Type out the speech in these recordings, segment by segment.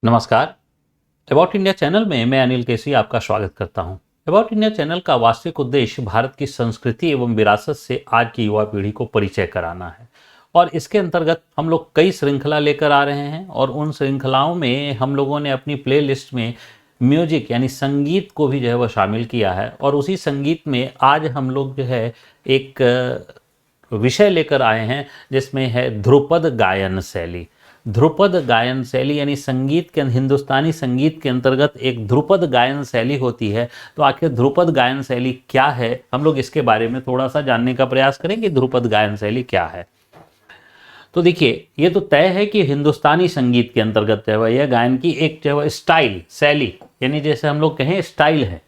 नमस्कार। About India channel में मैं अनिल केसी आपका स्वागत करता हूं। अबाउट इंडिया चैनल का वास्तविक उद्देश्य भारत की संस्कृति एवं विरासत से आज की युवा पीढ़ी को परिचय कराना है और इसके अंतर्गत हम लोग कई श्रृंखला लेकर आ रहे हैं और उन श्रृंखलाओं में हम लोगों ने अपनी प्लेलिस्ट में म्यूजिक यानी संगीत को भी जो है वह शामिल किया है और उसी संगीत में आज हम लोग जो है एक विषय लेकर आए हैं जिसमें है ध्रुपद गायन शैली। ध्रुपद गायन शैली यानी संगीत के हिंदुस्तानी संगीत के अंतर्गत एक ध्रुपद गायन शैली होती है। तो आखिर ध्रुपद गायन शैली क्या है, हम लोग इसके बारे में थोड़ा सा जानने का प्रयास करें कि ध्रुपद गायन शैली क्या है। तो देखिए, ये तो तय है कि हिंदुस्तानी संगीत के अंतर्गत जो है यह गायन की एक जो है स्टाइल शैली यानी जैसे हम लोग कहें स्टाइल है।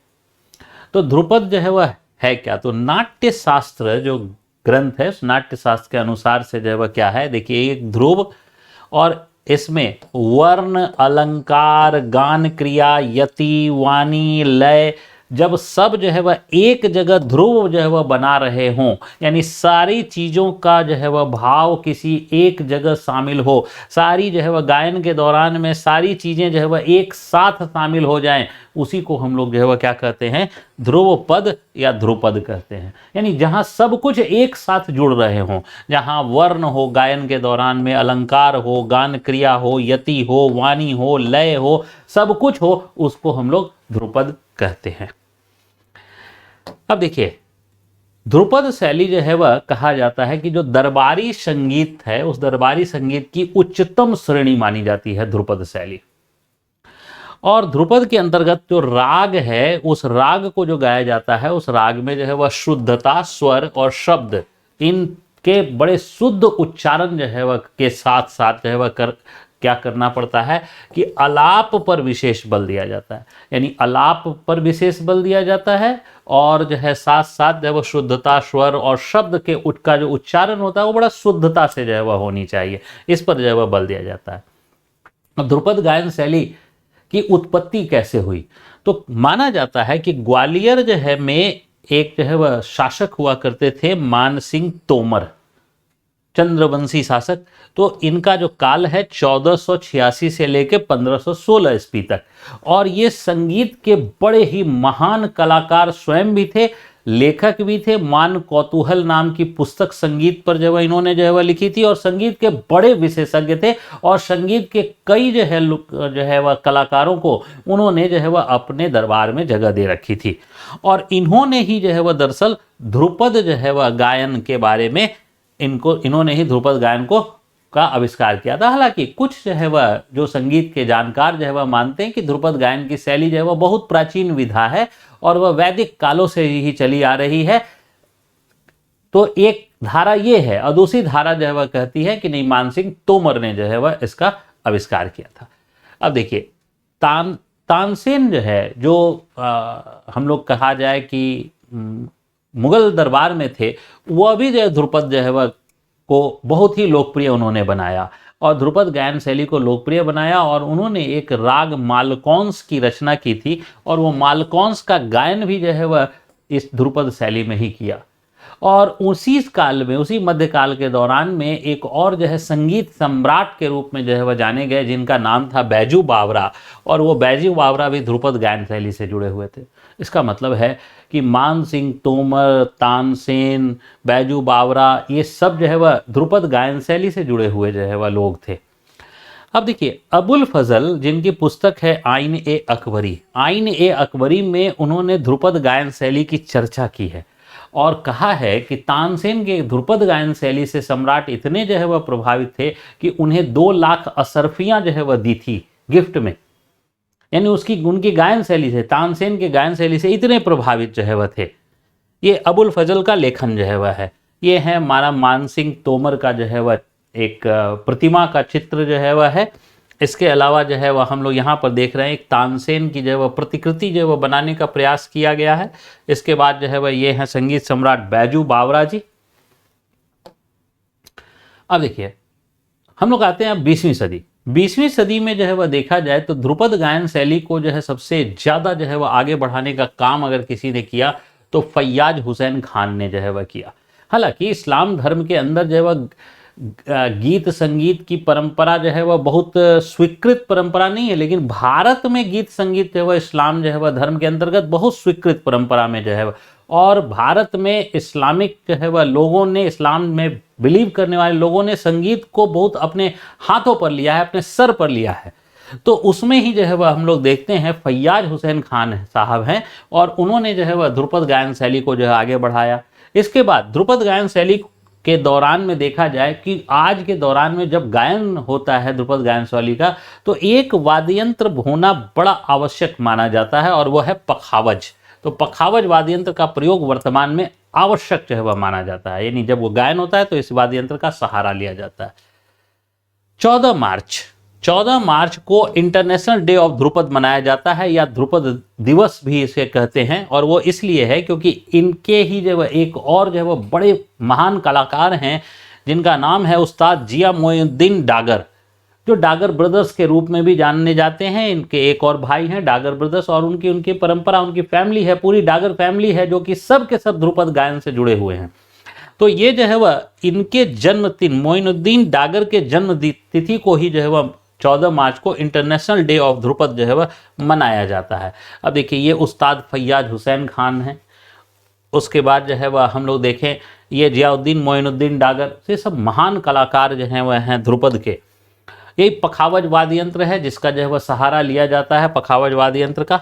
तो ध्रुपद जो है वह है क्या, तो नाट्य शास्त्र जो ग्रंथ है उस नाट्य शास्त्र के अनुसार से जो है वह क्या है, देखिए एक ध्रुव और इसमें वर्ण अलंकार गान क्रिया यति वाणी लय जब सब जो है वह एक जगह ध्रुव जो है वह बना रहे हों यानी सारी चीज़ों का जो है वह भाव किसी एक जगह शामिल हो, सारी जो है वह गायन के दौरान में सारी चीज़ें जो है वह एक साथ शामिल हो जाएं, उसी को हम लोग जो है वह क्या कहते हैं, ध्रुव पद या ध्रुपद कहते हैं। यानी जहाँ सब कुछ एक साथ जुड़ रहे हों, जहाँ वर्ण हो गायन के दौरान में, अलंकार हो, गान क्रिया हो, यति हो, वाणी हो, लय हो, सब कुछ हो, उसको हम लोग ध्रुपद कहते हैं। अब देखिए, ध्रुपद शैली जो है वह कहा जाता है कि जो दरबारी संगीत है उस दरबारी संगीत की उच्चतम श्रेणी मानी जाती है ध्रुपद शैली। और ध्रुपद के अंतर्गत जो राग है उस राग को जो गाया जाता है उस राग में जो है वह शुद्धता, स्वर और शब्द इनके बड़े शुद्ध उच्चारण जो है वह के साथ साथ जो है वह क्या करना पड़ता है कि आलाप पर विशेष बल दिया जाता है। यानी आलाप पर विशेष बल दिया जाता है और जो है साथ साथ जो है वो शुद्धता, स्वर और शब्द के का जो उच्चारण होता है वो बड़ा शुद्धता से जो है वह होनी चाहिए, इस पर जो है वह बल दिया जाता है। अब ध्रुपद गायन शैली की उत्पत्ति कैसे हुई, तो माना जाता है कि ग्वालियर जो है में एक जो है वह शासक हुआ करते थे मानसिंह तोमर, चंद्रवंशी शासक। तो इनका जो काल है 1486 से लेकर 1516 ईस्वी तक, और ये संगीत के बड़े ही महान कलाकार स्वयं भी थे, लेखक भी थे। मान कौतूहल नाम की पुस्तक संगीत पर जो है इन्होंने जो है वह लिखी थी और संगीत के बड़े विशेषज्ञ थे और संगीत के कई जो है वह कलाकारों को उन्होंने जो है वह अपने दरबार में जगह दे रखी थी। और इन्होंने ही जो है वह दरअसल ध्रुपद जो है वह गायन के बारे में इन्होंने ही ध्रुपद गायन का आविष्कार किया था। हालांकि कुछ जो है वह जो संगीत के जानकार जो है वह मानते हैं कि ध्रुपद गायन की शैली जो है वह बहुत प्राचीन विधा है और वह वैदिक कालों से ही चली आ रही है। तो एक धारा ये है और दूसरी धारा जो है वह कहती है कि नहीं, मानसिंह तोमर ने जो है वह इसका आविष्कार किया था। अब देखिए, तानसेन जो है जो हम लोग कहा जाए कि मुगल दरबार में थे, वह भी जो है ध्रुपद जो है वह को बहुत ही लोकप्रिय उन्होंने बनाया और ध्रुपद गायन शैली को लोकप्रिय बनाया और उन्होंने एक राग मालकौंस की रचना की थी और वो मालकौंस का गायन भी जो है वह इस ध्रुपद शैली में ही किया। और उसी काल में, उसी मध्यकाल के दौरान में एक और जो है संगीत सम्राट के रूप में जो है वह जाने गए जिनका नाम था बैजू बावरा, और वो बैजू बावरा भी ध्रुपद गायन शैली से जुड़े हुए थे। इसका मतलब है कि मानसिंह तोमर, तानसेन, बैजू बावरा ये सब जो है वह ध्रुपद गायन शैली से जुड़े हुए जो है वह लोग थे। अब देखिए, अबुल फजल जिनकी पुस्तक है आइन ए अकबरी, आइन ए अकबरी में उन्होंने ध्रुपद गायन शैली की चर्चा की है और कहा है कि तानसेन के ध्रुपद गायन शैली से सम्राट इतने जो है वह प्रभावित थे कि उन्हें 2 लाख असरफियां जो है वह दी थी गिफ्ट में। यानी उनकी गायन शैली से, तानसेन के गायन शैली से इतने प्रभावित जो है वह थे। ये अबुल फजल का लेखन जो है वह है। ये है हमारा मानसिंह तोमर का जो है वह एक प्रतिमा का चित्र जो है वह है। इसके अलावा जो है वह हम लोग यहाँ पर देख रहे हैं एक तानसेन की जो है वह प्रतिकृति जो है वह बनाने का प्रयास किया गया है। इसके बाद जो है वह ये है संगीत सम्राट बैजू बावरा जी। अब देखिए, हम लोग आते हैं 20वीं सदी। 20वीं सदी में जो है वह देखा जाए तो ध्रुपद गायन शैली को जो है सबसे ज़्यादा जो है वह आगे बढ़ाने का काम अगर किसी ने किया तो फैयाज हुसैन खान ने जो है वह किया। हालांकि इस्लाम धर्म के अंदर जो है वह गीत संगीत की परंपरा जो है वह बहुत स्वीकृत परंपरा नहीं है, लेकिन भारत में गीत संगीत जो है वह इस्लाम जो है वह धर्म के अंतर्गत बहुत स्वीकृत परंपरा में जो है और भारत में इस्लामिक जो है वह लोगों ने, इस्लाम में बिलीव करने वाले लोगों ने संगीत को बहुत अपने हाथों पर लिया है, अपने सर पर लिया है। तो उसमें ही जो है वह हम लोग देखते हैं फैयाज हुसैन खान साहब हैं और उन्होंने जो है वह ध्रुपद गायन शैली को जो है आगे बढ़ाया। इसके बाद ध्रुपद गायन शैली के दौरान में देखा जाए कि आज के दौरान में जब गायन होता है ध्रुपद गायन शैली का, तो एक वाद्य यंत्र होना बड़ा आवश्यक माना जाता है और वह है पखावज। तो पखावज वाद्य यंत्र का प्रयोग वर्तमान में आवश्यक जो है वह माना जाता है, यानी जब वो गायन होता है तो इस वाद्य यंत्र का सहारा लिया जाता है। 14 मार्च को इंटरनेशनल डे ऑफ ध्रुपद मनाया जाता है या ध्रुपद दिवस भी इसे कहते हैं, और वो इसलिए है क्योंकि इनके ही जो एक और जो है वो बड़े महान कलाकार हैं जिनका नाम है उस्ताद जिया मोइनुद्दीन डागर, जो डागर ब्रदर्स के रूप में भी जाने जाते हैं। इनके एक और भाई हैं डागर ब्रदर्स और उनकी परंपरा, उनकी फैमिली है, पूरी डागर फैमिली है जो कि सब के सब ध्रुपद गायन से जुड़े हुए हैं। तो ये जो है वह इनके जन्मदिन, मोइनुद्दीन डागर के जन्म तिथि को ही जो है वह 14 मार्च को इंटरनेशनल डे ऑफ ध्रुपद जो है वह मनाया जाता है। अब देखिए ये उस्ताद फैयाज हुसैन खान हैं, उसके बाद जो है वह हम लोग देखें ये जियाउद्दीन मोइनुद्दीन डागर, ये सब महान कलाकार जो हैं वह हैं ध्रुपद के। यही पखावज वाद्य यंत्र है जिसका जो है वह सहारा लिया जाता है, पखावज वाद्य यंत्र का।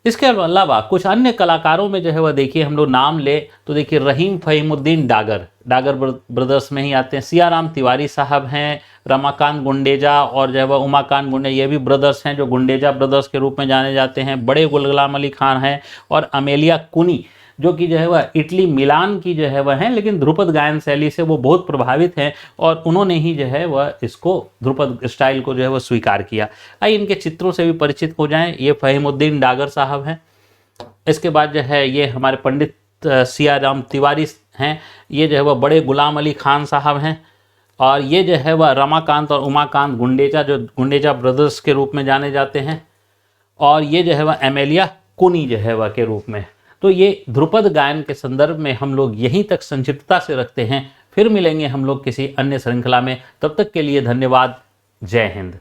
इसके अलावा कुछ अन्य कलाकारों में जो है वह देखिए हम लोग नाम ले तो देखिए रहीम फहीमुद्दीन डागर, डागर ब्रदर्स में ही आते हैं। सियाराम तिवारी साहब हैं, रमाकांत गुंडेजा और जो है वह उमाकांत गुंडे, ये भी ब्रदर्स हैं जो गुंडेजा ब्रदर्स के रूप में जाने जाते हैं। बड़े गुलगुलाम अली खान हैं और अमेलिया कुनी जो कि जो है वह इटली मिलान की जो है वह हैं, लेकिन ध्रुपद गायन शैली से वो बहुत प्रभावित हैं और उन्होंने ही जो है वह इसको ध्रुपद स्टाइल को जो है वह स्वीकार किया। आइए इनके चित्रों से भी परिचित हो जाएं। ये फहीमुद्दीन डागर साहब हैं। इसके बाद जो है ये हमारे पंडित सियाराम तिवारी हैं, ये जो है वह बड़े गुलाम अली खान साहब हैं और ये जो है वह रमाकांत और उमाकांत गुंडेजा, जो गुंडेजा ब्रदर्स के रूप में जाने जाते हैं, और ये जो है वह एमेलिया कुनी जो है वह के रूप में। तो ये ध्रुपद गायन के संदर्भ में हम लोग यहीं तक संक्षिप्तता से रखते हैं। फिर मिलेंगे हम लोग किसी अन्य श्रृंखला में, तब तक के लिए धन्यवाद। जय हिंद।